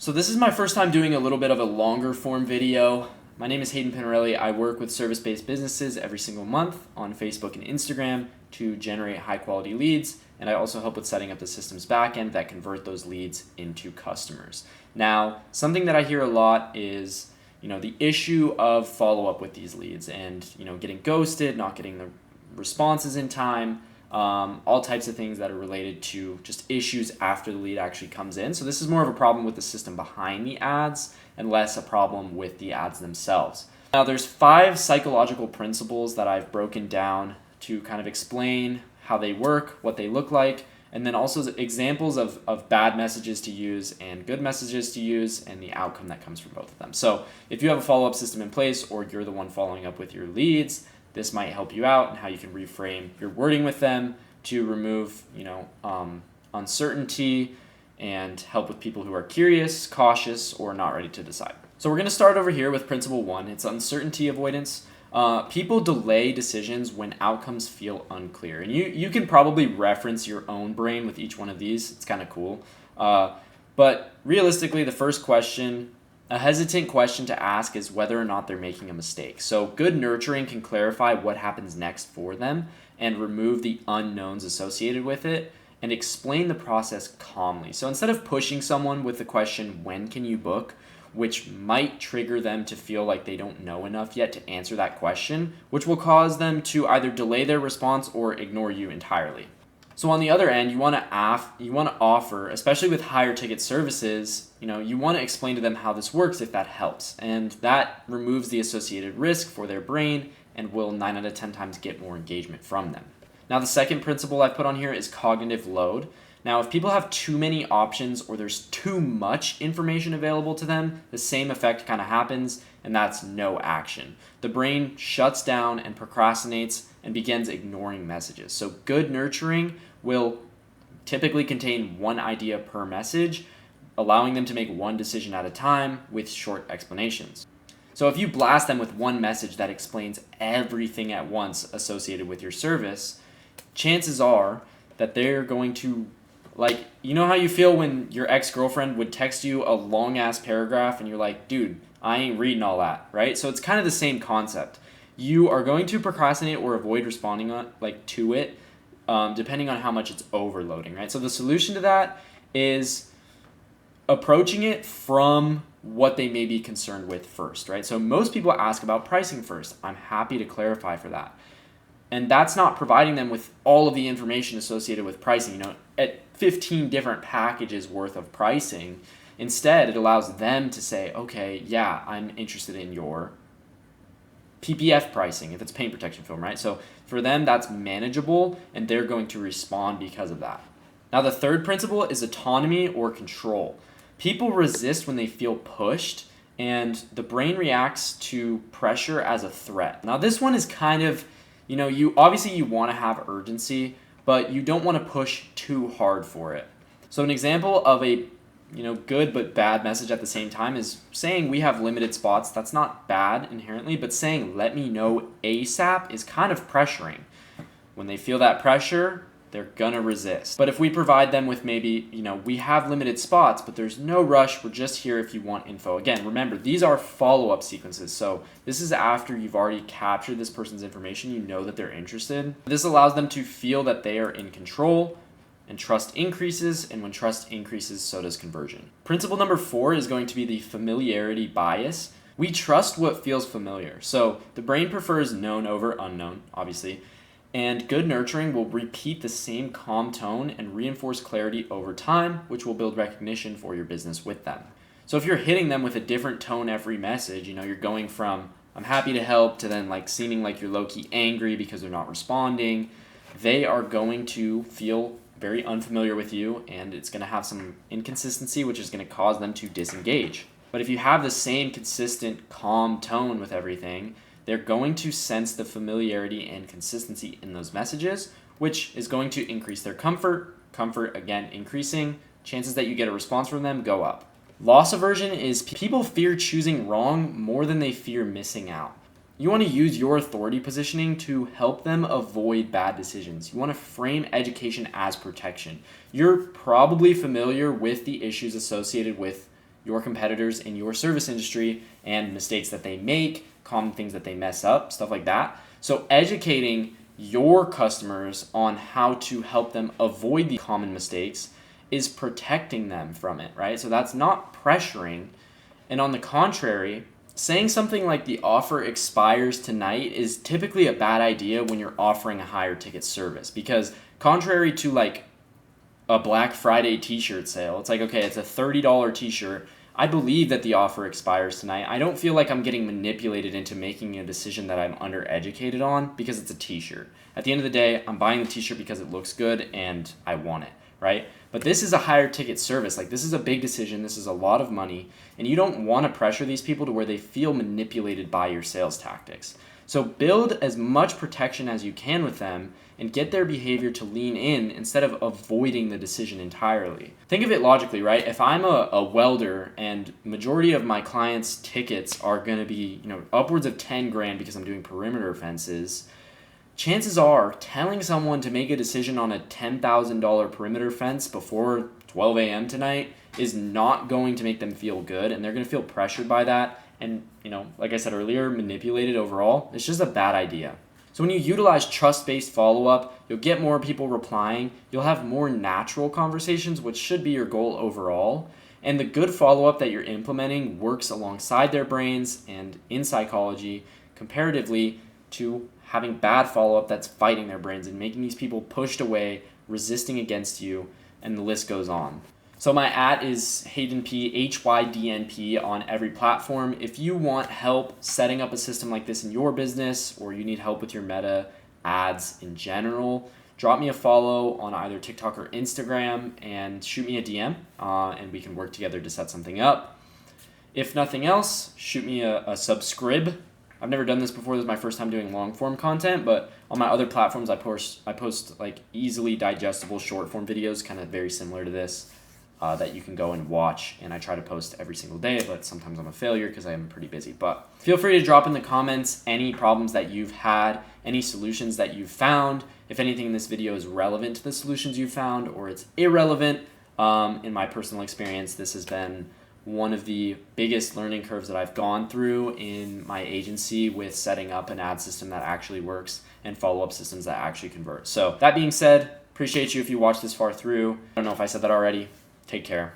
So this is my first time doing a little bit of a longer form video. My name is Hayden Pinarelli. I work with service-based businesses every single month on Facebook and Instagram to generate high-quality leads, and I also help with setting up the systems backend that convert those leads into customers. Now, something that I hear a lot is, the issue of follow-up with these leads and, getting ghosted, not getting the responses in time, all types of things that are related to just issues after the lead actually comes in. So this is more of a problem with the system behind the ads and less a problem with the ads themselves. Now there's 5 psychological principles that I've broken down to kind of explain how they work, what they look like, and then also examples of bad messages to use and good messages to use and the outcome that comes from both of them. So if you have a follow-up system in place or you're the one following up with your leads, this might help you out and how you can reframe your wording with them to remove, uncertainty and help with people who are curious, cautious, or not ready to decide. So we're going to start over here with principle 1. It's uncertainty avoidance. People delay decisions when outcomes feel unclear. And you can probably reference your own brain with each one of these. It's kind of cool. But realistically, the first question, a hesitant question to ask, is whether or not they're making a mistake. So good nurturing can clarify what happens next for them and remove the unknowns associated with it and explain the process calmly. So instead of pushing someone with the question, when can you book, which might trigger them to feel like they don't know enough yet to answer that question, which will cause them to either delay their response or ignore you entirely. So on the other end, you want to offer, especially with higher ticket services, you want to explain to them how this works if that helps. And that removes the associated risk for their brain and will 9 out of 10 times get more engagement from them. Now the second principle I've put on here is cognitive load. Now if people have too many options or there's too much information available to them, the same effect kind of happens, and that's no action. The brain shuts down and procrastinates and begins ignoring messages. So good nurturing will typically contain one idea per message, allowing them to make one decision at a time with short explanations. So if you blast them with one message that explains everything at once associated with your service, chances are that they're going to, how you feel when your ex-girlfriend would text you a long-ass paragraph and you're like, dude, I ain't reading all that, right? So it's kind of the same concept. You are going to procrastinate or avoid responding to it, depending on how much it's overloading, right? So the solution to that is approaching it from what they may be concerned with first, right? So most people ask about pricing first. I'm happy to clarify for that. And that's not providing them with all of the information associated with pricing, at 15 different packages worth of pricing. Instead, it allows them to say, okay, yeah, I'm interested in your PPF pricing, if it's paint protection film, right? So for them, that's manageable, and they're going to respond because of that. Now, the third principle is autonomy or control. People resist when they feel pushed, and the brain reacts to pressure as a threat. Now, this one is kind of, you want to have urgency, but you don't want to push too hard for it. So an example of a good but bad message at the same time is saying we have limited spots. That's not bad inherently, but saying let me know ASAP is kind of pressuring. When they feel that pressure, they're gonna resist. But if we provide them with maybe, we have limited spots, but there's no rush, we're just here if you want info. Again, remember, these are follow-up sequences. So this is after you've already captured this person's information, you know that they're interested. This allows them to feel that they are in control, and trust increases, and when trust increases, so does conversion. Principle number 4 is going to be the familiarity bias. We trust what feels familiar. So the brain prefers known over unknown, obviously, and good nurturing will repeat the same calm tone and reinforce clarity over time, which will build recognition for your business with them. So if you're hitting them with a different tone every message, you're going from I'm happy to help to then seeming like you're low-key angry because they're not responding, they are going to feel very unfamiliar with you, and it's going to have some inconsistency, which is going to cause them to disengage. But if you have the same consistent, calm tone with everything, they're going to sense the familiarity and consistency in those messages, which is going to increase their comfort. Comfort, again, increasing. Chances that you get a response from them go up. Loss aversion is people fear choosing wrong more than they fear missing out. You want to use your authority positioning to help them avoid bad decisions. You want to frame education as protection. You're probably familiar with the issues associated with your competitors in your service industry and mistakes that they make, common things that they mess up, stuff like that. So educating your customers on how to help them avoid the common mistakes is protecting them from it, right? So that's not pressuring. And on the contrary, saying something like the offer expires tonight is typically a bad idea when you're offering a higher ticket service, because contrary to like a Black Friday t-shirt sale, it's like, okay, it's a $30 t-shirt. I believe that the offer expires tonight. I don't feel like I'm getting manipulated into making a decision that I'm undereducated on because it's a t-shirt. At the end of the day, I'm buying the t-shirt because it looks good and I want it, right? But this is a higher ticket service. Like, this is a big decision. This is a lot of money. And you don't want to pressure these people to where they feel manipulated by your sales tactics. So build as much protection as you can with them and get their behavior to lean in instead of avoiding the decision entirely. Think of it logically, right? If I'm a welder and majority of my clients' tickets are going to be, upwards of 10 grand because I'm doing perimeter fences, chances are telling someone to make a decision on a $10,000 perimeter fence before 12 a.m. tonight is not going to make them feel good, and they're going to feel pressured by that. And, like I said earlier, manipulated overall. It's just a bad idea. So when you utilize trust-based follow-up, you'll get more people replying. You'll have more natural conversations, which should be your goal overall. And the good follow-up that you're implementing works alongside their brains and in psychology comparatively to having bad follow-up that's fighting their brains and making these people pushed away, resisting against you, and the list goes on. So my @ is Hayden P, HYDNP on every platform. If you want help setting up a system like this in your business, or you need help with your meta ads in general, drop me a follow on either TikTok or Instagram and shoot me a DM, and we can work together to set something up. If nothing else, shoot me a subscribe. I've never done this before. This is my first time doing long form content, but on my other platforms, I post like easily digestible short form videos, kind of very similar to this. That you can go and watch, and I try to post every single day, but sometimes I'm a failure because I am pretty busy. But feel free to drop in the comments any problems that you've had, any solutions that you've found. If anything in this video is relevant to the solutions you've found, or it's irrelevant, in my personal experience, this has been one of the biggest learning curves that I've gone through in my agency with setting up an ad system that actually works and follow-up systems that actually convert. So that being said, appreciate you if you watched this far through. I don't know if I said that already. Take care.